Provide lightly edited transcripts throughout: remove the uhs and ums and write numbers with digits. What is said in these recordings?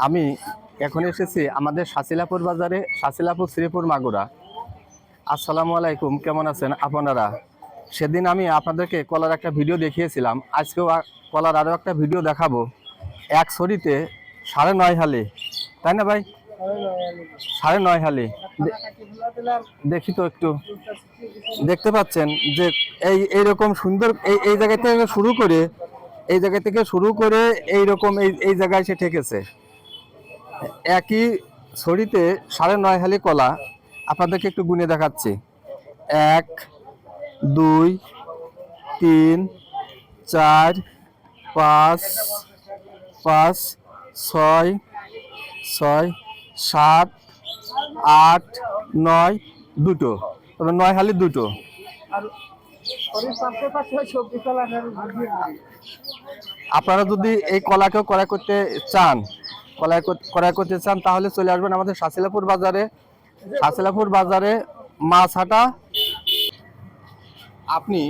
আমি এখন এসেছি আমাদের শাসিলাপুর বাজারে, শাসিলাপুর শ্রীপুর মাগুরা। আসসালামু আলাইকুম, কেমন আছেন আপনারা? সেদিন আমি আপনাদেরকে কলার একটা ভিডিও দেখিয়েছিলাম, আজকেও কলার আরও একটা ভিডিও দেখাবো। এক ছড়িতে 9.5 হালি, তাই না ভাই? 9.5 হালি। দেখি তো একটু, দেখতে পাচ্ছেন যে এইরকম সুন্দর এই জায়গা থেকে শুরু করে, এইরকম এই জায়গায় সে ঠেকেছে। একই ছড়িতে 9.5 হালি কলা আপনাদেরকে একটু গুনে দেখাচ্ছি। 1 2 3 4 5 5 6 6 7 8 9 দুটো, তবে 9 হালি দুটো। আপনারা যদি এই কলাকেও ক্রয় করতে চান, তাহলে চলে আসবেন আমাদের শাসিলাপুর বাজারে মাছ হাটা। আপনি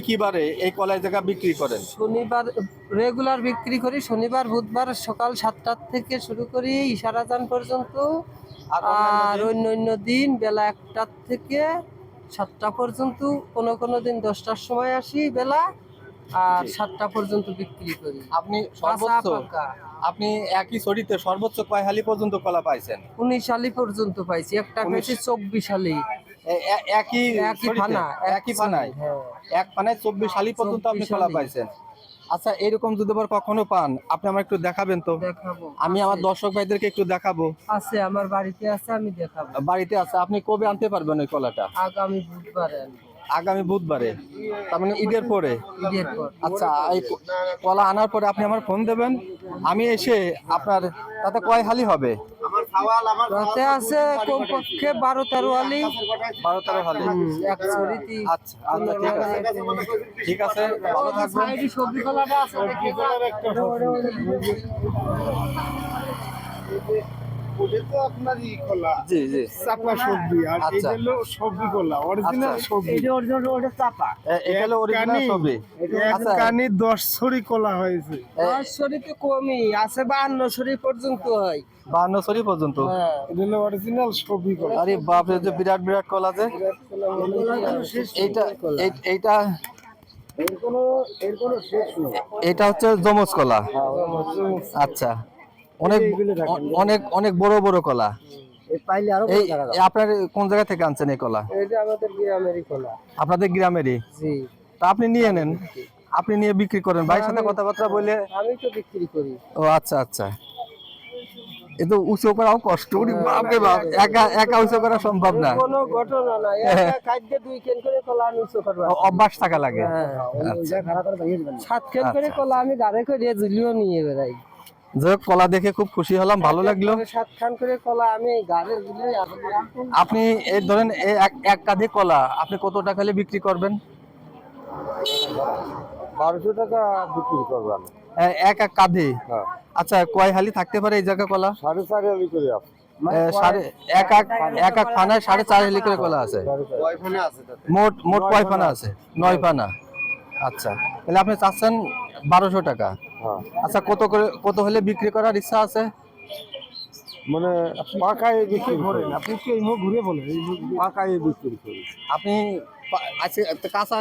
কি বারে এই কলাই জায়গা বিক্রি করেন? শনিবার রেগুলার বিক্রি করি, শনিবার বুধবার সকাল 7টা থেকে শুরু করি ইশারাজান পর্যন্ত, আর অন্য দিন বেলা 1টা থেকে 7টা পর্যন্ত, কোনো দিন 10টার সময় আসি বেলা, আর 7টা পর্যন্ত বিক্রি করি। আপনি একই ছড়িতে সর্বোচ্চ কয় হালি পর্যন্ত কলা পাইছেন? 19 হালি পর্যন্ত পাইছি, একটা পেয়েছি 24 হালি। একই পানায়, এক পানায় 24 হালি পর্যন্ত আপনি কলা পাইছেন। আচ্ছা, এরকম যদি আবার কখনো পান আপনি আমার একটু দেখাবেন তো? দেখাবো, আমি আমার দর্শক ভাইদেরকে একটু দেখাবো। আছে আমার বাড়িতে আছে, আমি দেখাবো। বাড়িতে আছে? আপনি কবে আনতে পারবেন ওই কলাটা? আগামী বুধবারে আনবো। আগামী বুধবারে, তার মানে ঈদের পরে? ঈদের পর। আচ্ছা, এই কলা আনার পরে আপনি আমার ফোন দেবেন, আমি এসে আপনার তাতে কয় হালি হবে? তাতে আছে কমপক্ষে 12-13 হালি। 12-13 হালি এক ছড়িতে। আচ্ছা, ঠিক আছে, ভালো থাকবেন। সবজি কলাটা আছে দেখি। ওটা তো আপনারই কলা, জি জি, চাপা সবজি, আর এই আচ্ছা। হলো সবজি কলা, অরিজিনাল সবজি। এটা অরিজিনাল, ওটা চাপা। এখানে অরিজিনাল সবই। এক কানি 10 ছড়ি কলা হয়েছে। 10 ছড়ি তো কমই আছে, 52 ছড়ি পর্যন্ত হয়। 52 ছড়ি পর্যন্ত? এটা হলো অরিজিনাল সবজি কলা। আরে বাপ রে, যে বিরাট বিরাট কলা যে। এইটা এটা হচ্ছে জমজ কলা। আচ্ছা, অনেক বড় বড় কলা। আপনার কোন জায়গা থেকে আনছেন এই কলা? এটা আমাদের গ্রামেরই কলা। আপনাদের গ্রামেরই? জি। তা আপনি নিয়ে নেন, আপনি নিয়ে বিক্রি করেন, ভাইয়ের সাথে কথাবার্তা বলে। আমি তো বিক্রি করি। ও আচ্ছা আচ্ছা, এ তো উঁচু করাও কষ্ট। বাপরে বাপ, একা উঁচু করা সম্ভব না। কোনো ঘটনা না, একা খাদ্যে 2 কেন করে কলা আমি উঁচু করব। অভ্যাস থাকা লাগে। 7 কেন করে কলা আমি গাড়ি করে ঝুলিও নিয়ে বেড়াই। যাই হোক, কলা দেখে খুব খুশি হলাম, ভালো লাগলো। 7 খান করে কলা আমি গাড়ি ঝুলিয়ে। আপনি এই ধরেন এক কাঁধে কলা আপনি কত টাকা হলে বিক্রি করবেন? 1200 টাকা বিক্রি করবেন এক কাঁধে? আচ্ছা, কয় হালি থাকতে পারে এই জায়গা কলা? 4.5 হালি করে। এক ফানায় 4.5 হালি করে কলা আছে। মোট কয় ফানা আছে? 9 ফানা। আচ্ছা, তাহলে আপনি চাচ্ছেন 1200 টাকা। আচ্ছা, কত হলে বিক্রি করার ইচ্ছা আছে? মানে পাকায় বিক্রি করেন আপনি? কি ঘুরে বলেন, পাকায় বিক্রি করি আপনি? কাঁচা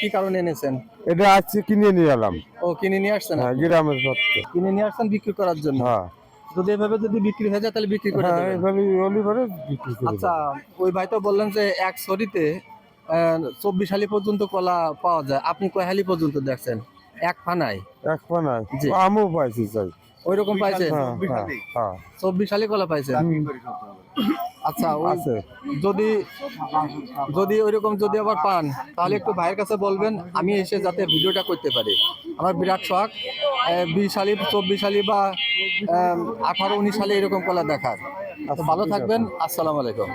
কি কারণে এনেছেন? এটা আজকে কিনে নিয়ে এলাম। ও, কিনে নিয়ে আসছেন? গ্রামের পথে কিনে নিয়ে আসছেন বিক্রি করার জন্য? যদি এভাবে বিক্রি হয়ে যায় তাহলে বিক্রি করে দেবেন? আচ্ছা, ওই ভাই তো বললেন যে এক ছড়িতে 24 হালি পর্যন্ত কলা পাওয়া যায়, আপনি কয় হালি পর্যন্ত দেখছেন এক ফানায়? এক ফানায় জি, আমিও পাইছি চাই ওই রকম পাইছেন? 24 হালি কলা পাইছেন? আচ্ছা, যদি ওইরকম যদি আবার পান তাহলে একটু ভাইয়ের কাছে বলবেন, আমি এসে যাতে ভিডিওটা করতে পারি। আমার বিরাট শখ 20 হালি 24 হালি বা 18-19 হালি এরকম কলা দেখার। ভালো থাকবেন, আসসালামু আলাইকুম।